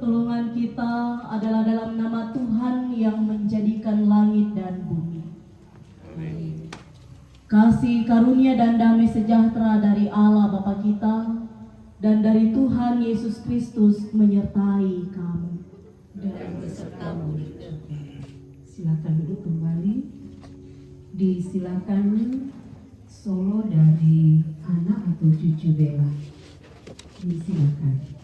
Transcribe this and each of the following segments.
Pertolongan kita adalah dalam nama Tuhan yang menjadikan langit dan bumi. Amin. Kasih karunia dan damai sejahtera dari Allah Bapa kita dan dari Tuhan Yesus Kristus menyertai kamu. Dan besertamu. Silakan duduk kembali. Disilakan solo dari anak atau cucu Bella. Disilakan.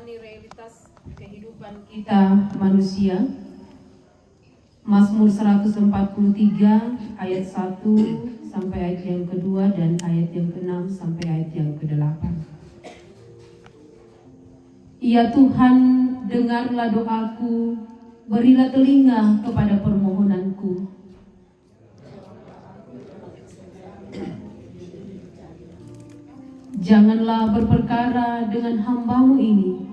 menjalani realitas kehidupan kita manusia. Mazmur 143 ayat 1 sampai ayat yang kedua dan ayat yang ke-6 sampai ayat yang ke-8. Ya Tuhan, dengarlah doaku, berilah telinga kepada permohonanku. Janganlah berperkara dengan hamba-Mu ini.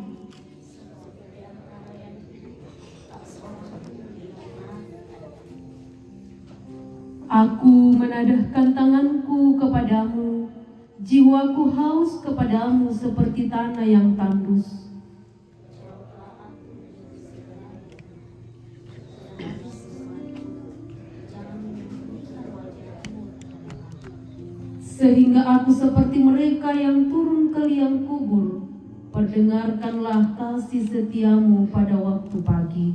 Aku menadahkan tanganku kepadamu, jiwaku haus kepadamu seperti tanah yang tandus. Sehingga aku seperti mereka yang turun ke liang kubur. Perdengarkanlah kasih setiamu pada waktu pagi.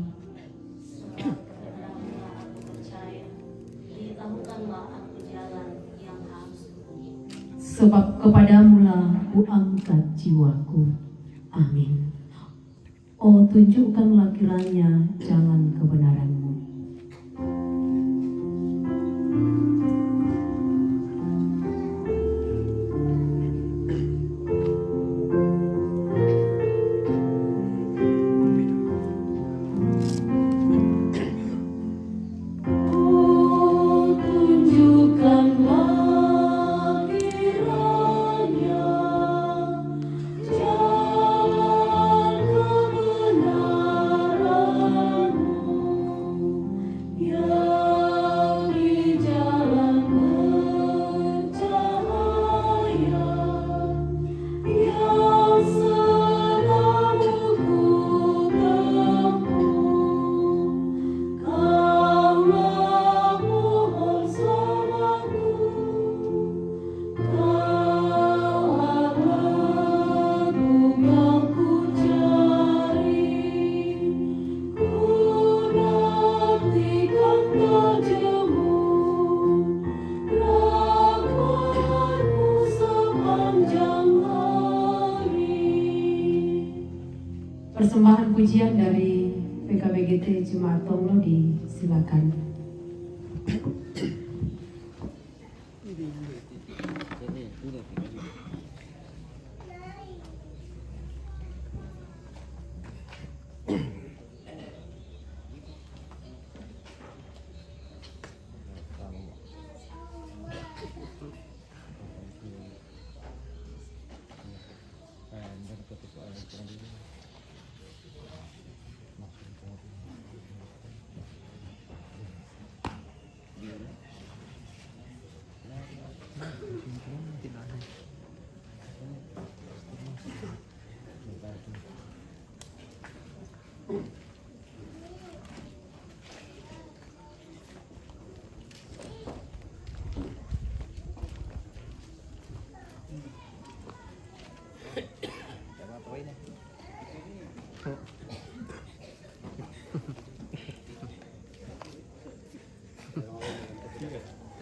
Sebab kepadamulah ku angkat jiwaku. Amin. Oh, tunjukkanlah kiranya jalan kebenaran-Mu. Persembahan pujian dari PKBGT Jemaat Tonglo disilakan.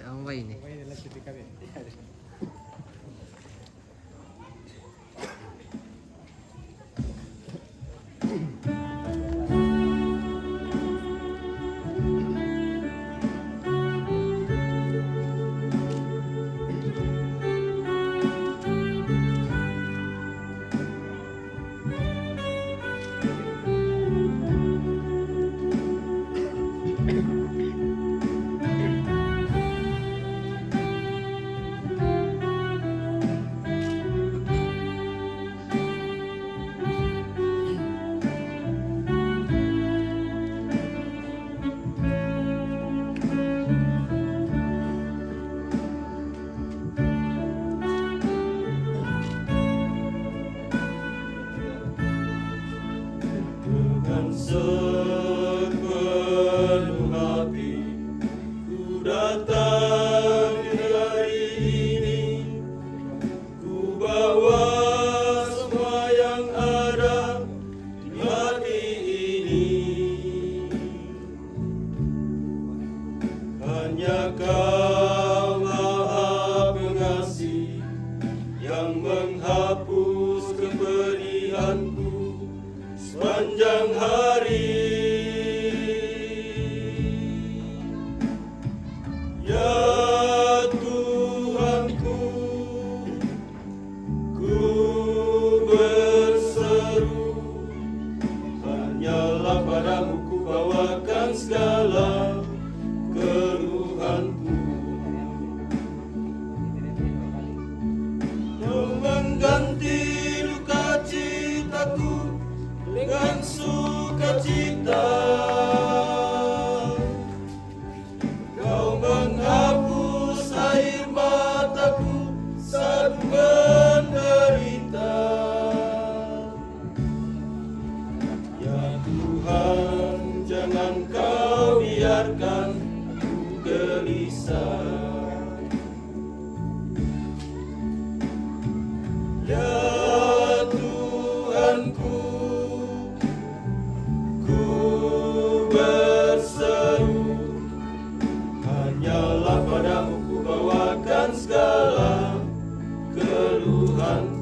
Apa ini? Sepenuh hati ku datang di hari ini, ku bawa semua yang ada di hati ini. Hanya Kau Maha Pengasih yang menghapus kepedihanku sepanjang hari. Ya Tuhanku, ku berseru, hanyalah padamu ku bawakan segala keluhanku. Kau mengganti duka citaku dengan sukacita. Kau menghapus air mataku saat menderita. Ya Tuhan, jangan kau biarkan ku gelisah. Ya Tuhanku, ku berseru, hanyalah padamu ku bawakan segala keluhanku.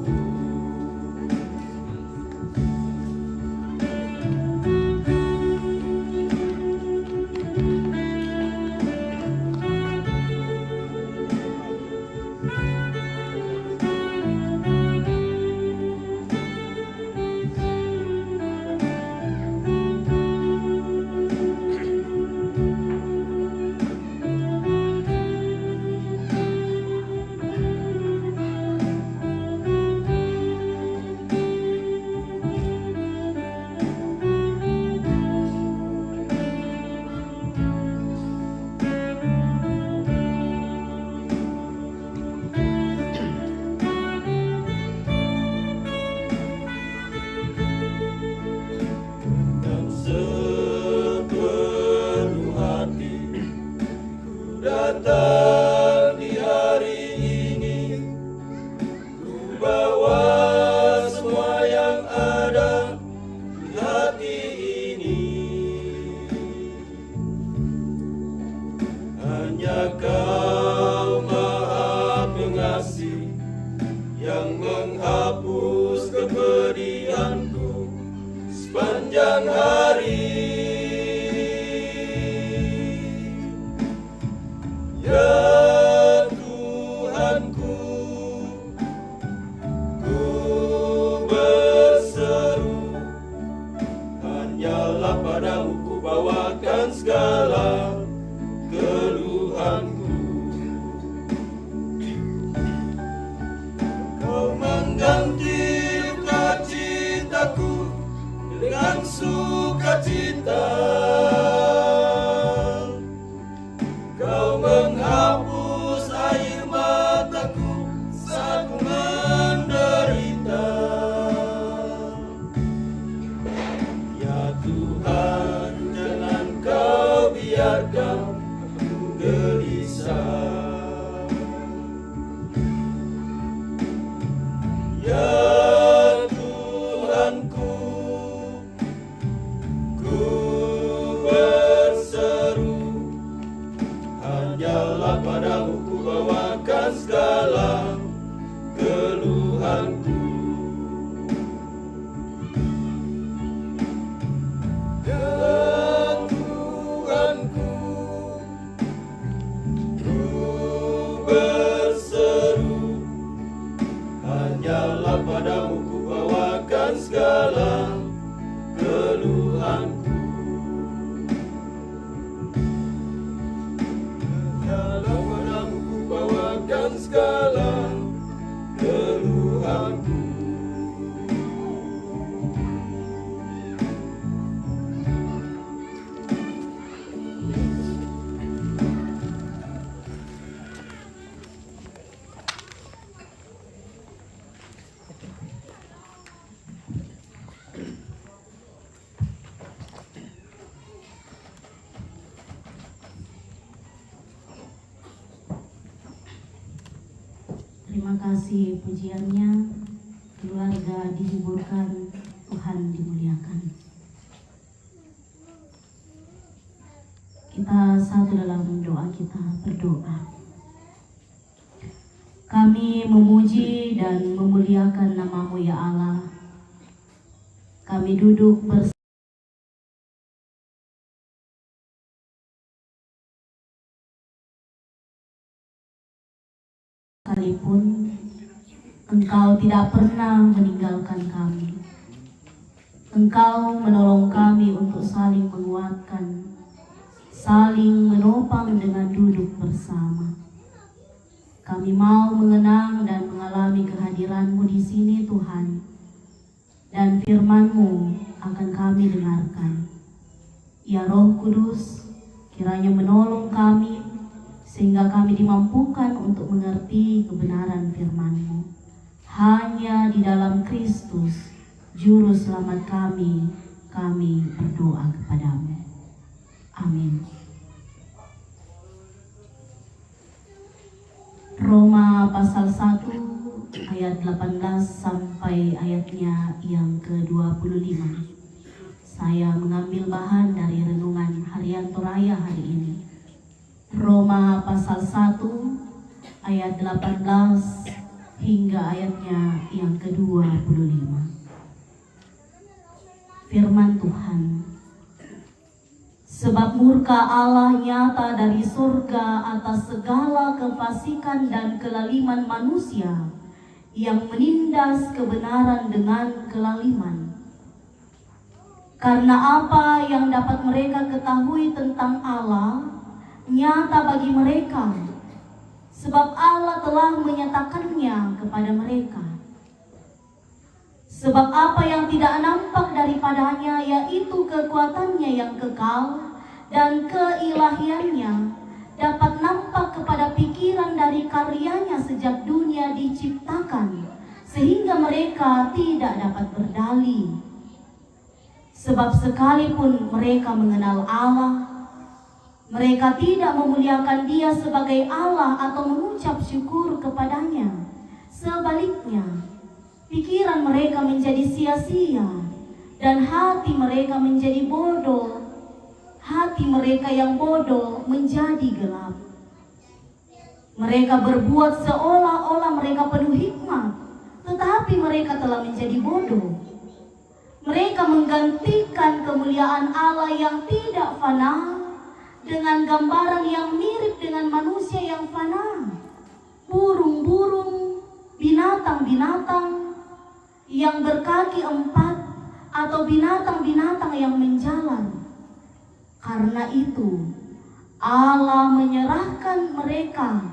Datang di hari ini, ku bawa semua yang ada di hati ini. Hanya Kau Maha Pengasih yang menghapus kepedihanku sepanjang hari. Ya Tuhanku, ku berseru, hanyalah padamu ku bawakan segala keluhanku. Kau mengganti duka citaku dengan sukacita. Kau menghapus air mataku saat menderita. Ya Tuhan, jangan Kau biarkan ku gelisah. Ya Tuhanku, ku berseru, hanyalah padamu ku bawakan segala keluhanku. Ya Tuhanku, ku berseru, hanyalah padamu ku bawakan segala keluhanku. Hanyalah padamu ku bawakan segala keluhanku. Terima kasih pujiannya, keluarga dihiburkan, Tuhan dimuliakan. Kita satu dalam doa kita berdoa. Kami memuji dan memuliakan nama-Mu ya Allah. Kami duduk bersama sekalipun Engkau tidak pernah meninggalkan kami. Engkau menolong kami untuk saling menguatkan, saling menopang dengan duduk bersama. Kami mau mengenang dan mengalami kehadiran-Mu di sini Tuhan, dan firman-Mu akan kami dengarkan. Ya Roh Kudus, kiranya menolong kami sehingga kami dimampukan untuk mengerti kebenaran firman-Mu. Hanya di dalam Kristus, Juru Selamat kami berdoa kepada-Mu. Amin. Roma pasal 1 ayat 18 sampai ayatnya yang ke-25. Saya mengambil bahan dari renungan harian Toraya hari ini. Roma pasal 1 ayat 18 hingga ayatnya yang ke-25. Firman Tuhan. Sebab murka Allah nyata dari surga atas segala kefasikan dan kelaliman manusia yang menindas kebenaran dengan kelaliman. Karena apa yang dapat mereka ketahui tentang Allah nyata bagi mereka, sebab Allah telah menyatakannya kepada mereka. Sebab apa yang tidak nampak daripadanya, yaitu kekuatannya yang kekal dan keilahiannya, dapat nampak kepada pikiran dari karyanya sejak dunia diciptakan, sehingga mereka tidak dapat berdalih. Sebab sekalipun mereka mengenal Allah, mereka tidak memuliakan Dia sebagai Allah atau mengucap syukur kepadanya. Sebaliknya, pikiran mereka menjadi sia-sia dan hati mereka menjadi bodoh. Hati mereka yang bodoh menjadi gelap. Mereka berbuat seolah-olah mereka penuh hikmat, tetapi mereka telah menjadi bodoh. Mereka menggantikan kemuliaan Allah yang tidak fana dengan gambaran yang mirip dengan manusia yang fana, burung-burung, binatang-binatang yang berkaki 4, atau binatang-binatang yang menjalan. Karena itu, Allah menyerahkan mereka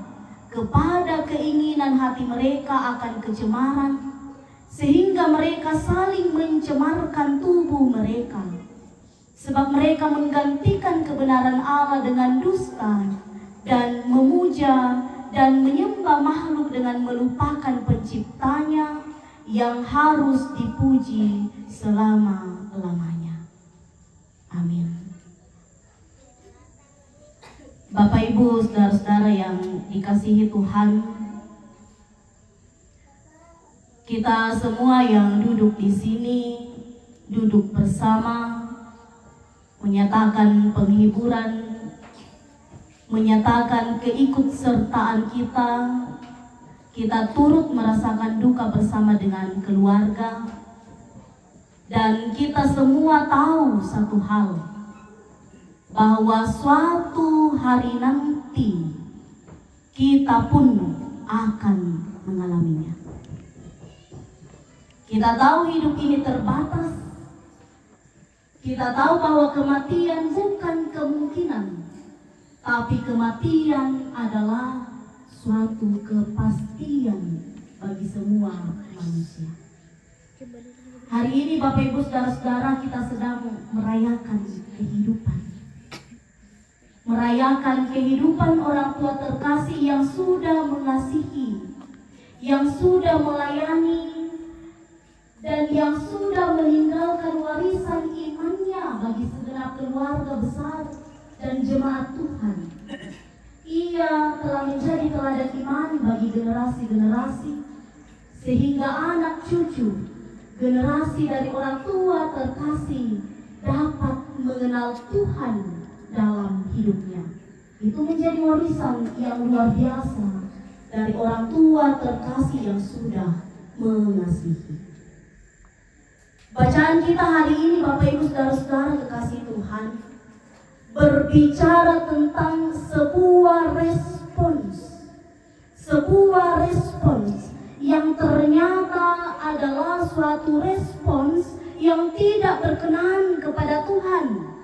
kepada keinginan hati mereka akan kecemaran, sehingga mereka saling mencemarkan tubuh mereka. Sebab mereka menggantikan kebenaran Allah dengan dusta dan memuja dan menyembah makhluk dengan melupakan penciptanya yang harus dipuji selama-lamanya. Amin. Bapak Ibu, saudara-saudara yang dikasihi Tuhan, kita semua yang duduk di sini, duduk bersama, menyatakan penghiburan, menyatakan keikutsertaan kita turut merasakan duka bersama dengan keluarga, dan kita semua tahu satu hal, bahwa suatu hari nanti kita pun akan mengalaminya. Kita tahu hidup ini terbatas. Kita tahu bahwa kematian bukan kemungkinan, tapi kematian adalah suatu kepastian bagi semua manusia. Hari ini Bapak Ibu saudara-saudara, kita sedang merayakan kehidupan. Merayakan kehidupan orang tua terkasih yang sudah mengasihi, yang sudah melayani, dan yang sudah meninggalkan warisan imannya bagi segenap keluarga besar dan jemaat Tuhan. Ia telah menjadi teladan iman bagi generasi-generasi, sehingga anak cucu, generasi dari orang tua terkasih dapat mengenal Tuhan dalam hidupnya. Itu menjadi warisan yang luar biasa dari orang tua terkasih yang sudah mengasihi. Bacaan kita hari ini Bapak Ibu Saudara-saudara kekasih Tuhan berbicara tentang sebuah respons yang ternyata adalah suatu respons yang tidak berkenan kepada Tuhan.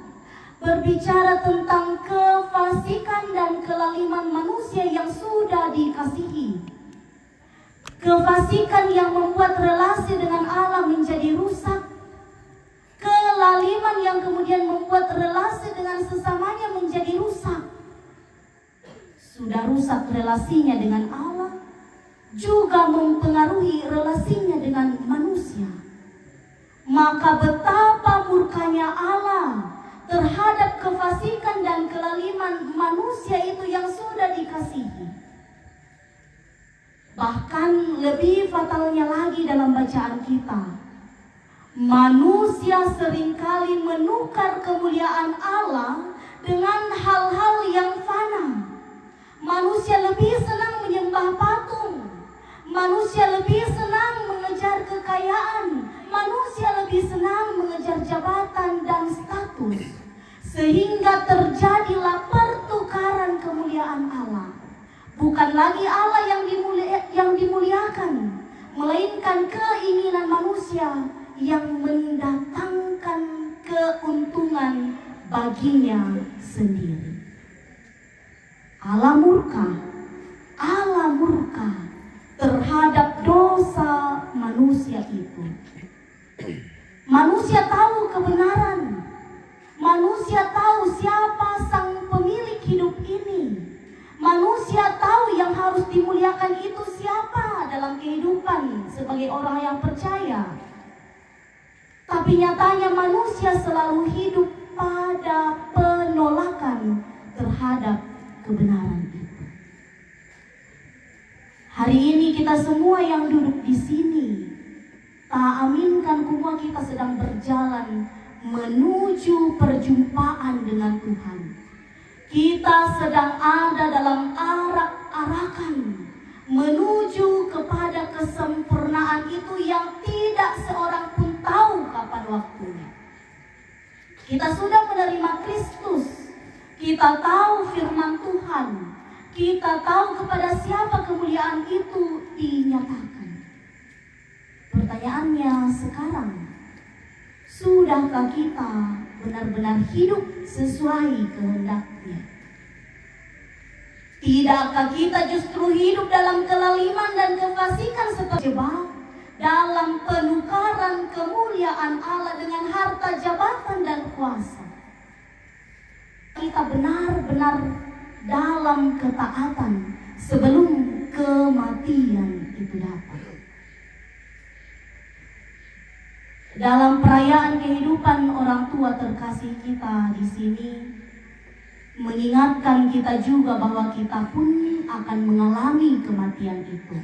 Berbicara tentang kefasikan dan kelaliman manusia yang sudah dikasihi. Kefasikan yang membuat relasi dengan Allah menjadi rusak. Kelaliman yang kemudian membuat relasi dengan sesamanya menjadi rusak. Sudah rusak relasinya dengan Allah, juga mempengaruhi relasinya dengan manusia. Maka betapa murkanya Allah terhadap kefasikan dan kelaliman manusia itu yang sudah dikasihi. Bahkan lebih fatalnya lagi dalam bacaan kita, manusia seringkali menukar kemuliaan Allah dengan hal-hal yang fana. Manusia lebih senang menyembah patung. Manusia lebih senang mengejar kekayaan. Manusia lebih senang mengejar jabatan dan status. Sehingga terjadilah pertukaran kemuliaan Allah. Bukan lagi Allah yang dimuliakan, melainkan keinginan manusia yang mendatangkan keuntungan baginya sendiri. Allah murka terhadap dosa manusia itu. Manusia tahu kebenaran. Manusia tahu siapa sang pemilik hidup ini. Manusia tahu yang harus dimuliakan itu siapa dalam kehidupan sebagai orang yang percaya. Tapi nyatanya manusia selalu hidup pada penolakan terhadap kebenaran itu. Hari ini kita semua yang duduk di sini, tak aminkan kumua kita sedang berjalan menuju perjumpaan dengan Tuhan. Kita sedang ada dalam arak-arakan menuju kepada kesempurnaan itu yang tidak seorang pun tahu kapan waktunya. Kita sudah menerima Kristus. Kita tahu firman Tuhan. Kita tahu kepada siapa kemuliaan itu dinyatakan. Pertanyaannya sekarang, sudahkah kita benar-benar hidup sesuai kehendaknya? Tidakkah kita justru hidup dalam kelaliman dan kefasikan seperti jebak dalam penukaran kemuliaan Allah dengan harta jabatan dan kuasa? Kita benar-benar dalam ketaatan sebelum kematian itu datang. Dalam perayaan kehidupan orang tua terkasih kita di sini, mengingatkan kita juga bahwa kita pun akan mengalami kematian itu.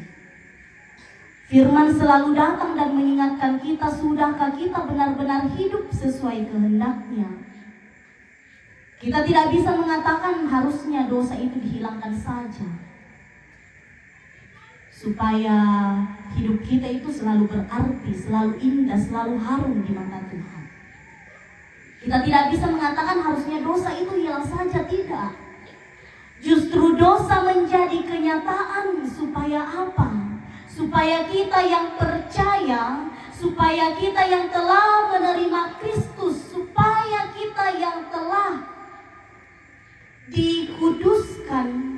Firman selalu datang dan mengingatkan kita, sudahkah kita benar-benar hidup sesuai kehendaknya? Kita tidak bisa mengatakan harusnya dosa itu dihilangkan saja, supaya hidup kita itu selalu berarti, selalu indah, selalu harum di mata Tuhan. Kita tidak bisa mengatakan harusnya dosa itu hilang saja, tidak. Justru dosa menjadi kenyataan supaya apa? Supaya kita yang percaya, supaya kita yang telah menerima Kristus, supaya kita yang telah dikuduskan,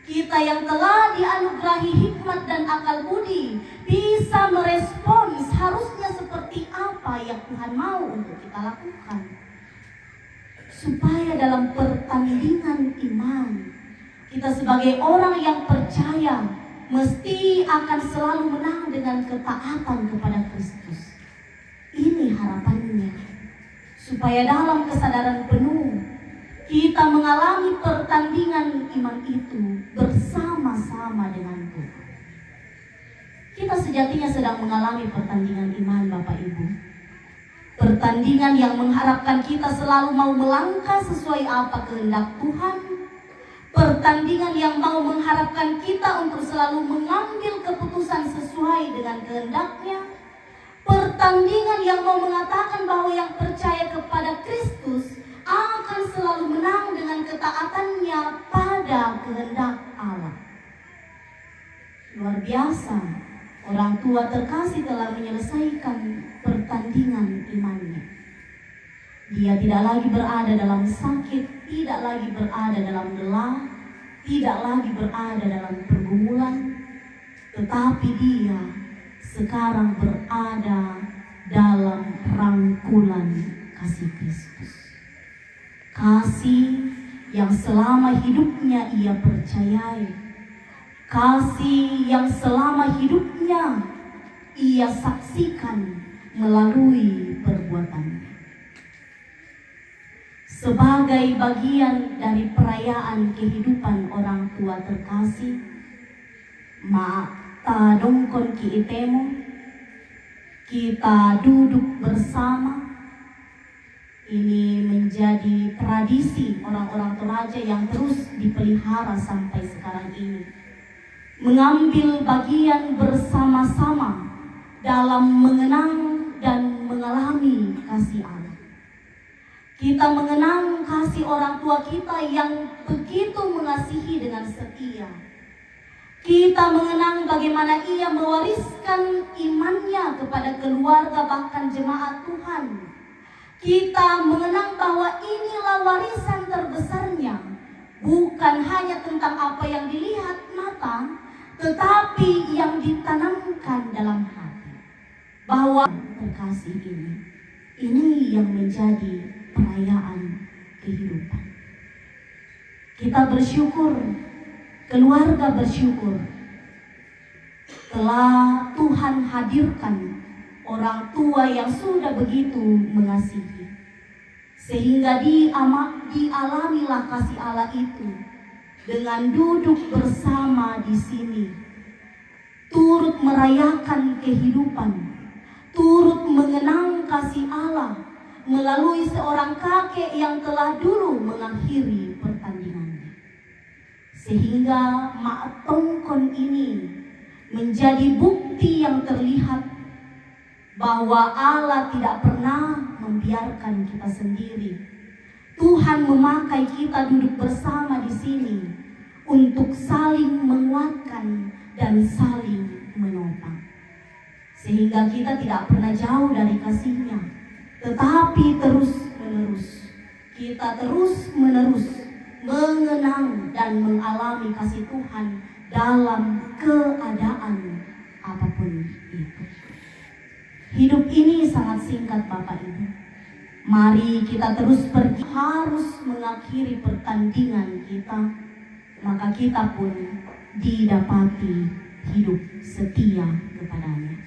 kita yang telah dianugerahi hikmat dan akal budi, bisa merespons harusnya seperti apa yang Tuhan mau untuk kita lakukan. Supaya dalam pertandingan iman, kita sebagai orang yang percaya mesti akan selalu menang dengan ketaatan kepada Kristus. Ini harapannya, supaya dalam kesadaran penuh kita mengalami pertandingan iman itu bersama-sama dengan Tuhan. Kita sejatinya sedang mengalami pertandingan iman, Bapak Ibu. Pertandingan yang mengharapkan kita selalu mau melangkah sesuai apa kehendak Tuhan. Pertandingan yang mau mengharapkan kita untuk selalu mengambil keputusan sesuai dengan kehendaknya. Pertandingan yang mau mengatakan bahwa yang percaya kepada Kristus akan selalu menang dengan ketaatannya pada kehendak Allah. Luar biasa, orang tua terkasih telah menyelesaikan pertandingan imannya. Dia tidak lagi berada dalam sakit, tidak lagi berada dalam lelah, tidak lagi berada dalam pergumulan, tetapi dia sekarang berada dalam rangkulan kasih Kristus. Kasih yang selama hidupnya ia percayai, kasih yang selama hidupnya ia saksikan melalui perbuatannya. Sebagai bagian dari perayaan kehidupan orang tua terkasih, Ma'ta dongkon ki itemo, kita duduk bersama. Ini menjadi tradisi orang-orang Toraja yang terus dipelihara sampai sekarang ini. Mengambil bagian bersama-sama dalam mengenang dan mengalami kasih Allah. Kita mengenang kasih orang tua kita yang begitu mengasihi dengan setia. Kita mengenang bagaimana ia mewariskan imannya kepada keluarga bahkan jemaat Tuhan. Kita mengenang bahwa inilah warisan terbesarnya, bukan hanya tentang apa yang dilihat mata, tetapi yang ditanamkan dalam hati. Bahwa terkasih ini yang menjadi perayaan kehidupan. Kita bersyukur, keluarga bersyukur, telah Tuhan hadirkan orang tua yang sudah begitu mengasihi, sehingga dialamilah kasih Allah itu dengan duduk bersama di sini, turut merayakan kehidupan, turut mengenang kasih Allah melalui seorang kakek yang telah dulu mengakhiri pertandingannya. Sehingga Mak Tongkon ini menjadi bukti yang terlihat bahwa Allah tidak pernah membiarkan kita sendiri. Tuhan memakai kita duduk bersama di sini untuk saling menguatkan dan saling menopang. Sehingga kita tidak pernah jauh dari kasih-Nya, tetapi terus-menerus kita terus-menerus mengenang dan mengalami kasih Tuhan dalam keadaan apapun itu. Hidup ini sangat singkat Bapak Ibu. Mari kita terus pergi, harus mengakhiri pertandingan kita, maka kita pun didapati hidup setia kepadanya.